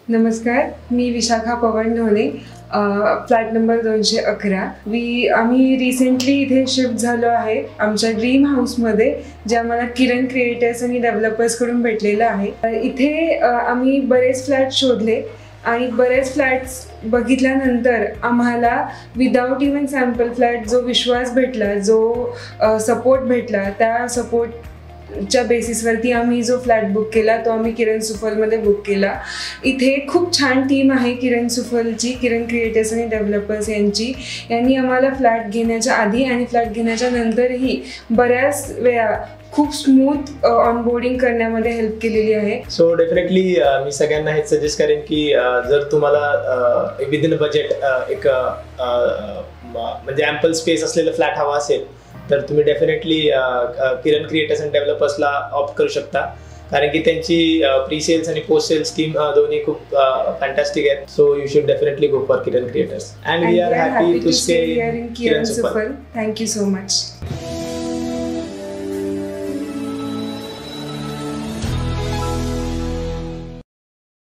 नमस्कार, मी विशाखा पवन Dhone, flat number 211. आम्ही recently इथे शिफ्ट झालो आहे आमच्या ड्रीम हाऊसमध्ये, जे आम्हाला किरण क्रिएटर्स आणि डेव्हलपर्सकडून भेटलेलं आहे. इथे आम्ही बरेच फ्लॅट शोधले आणि बरेच फ्लॅट्स बघितल्यानंतर आम्हाला विदाऊट इवन सॅम्पल फ्लॅट जो विश्वास भेटला, जो सपोर्ट भेटला, त्या सपोर्टच्या बेसिसवरती आम्ही जो फ्लॅट बुक केला तो आम्ही किरण सुफलमध्ये बुक केला. इथे खूप छान टीम आहे किरण सुफलची, किरण क्रिएटर्स आणि डेव्हलपर्स यांनी आम्हाला फ्लॅट घेण्याच्या आधी आणि फ्लॅट घेण्याच्या नंतरही बऱ्याच वेळा खूप स्मूथ ऑनबोर्डिंग करण्यामध्ये हेल्प केलेली आहे. सो डेफिनेटली मी सगळ्यांना हेच सजेस्ट करेन की जर तुम्हाला विदिन बजेट एक म्हणजे ॲम्पल स्पेस असलेलं फ्लॅट हवा असेल तर तुम्ही डेफिनेटली किरण क्रिएटर्स अँड डेव्हलपर्सला ऑप्ट करू शकता, कारण की त्यांची प्री सेल्स आणि पोस्ट सेल्स स्कीम दोन्ही खूप फॅन्टॅस्टिक आहेत. So you should definitely go for Kiran creators and we are happy to stay in Kiran Suphal. Thank you so much.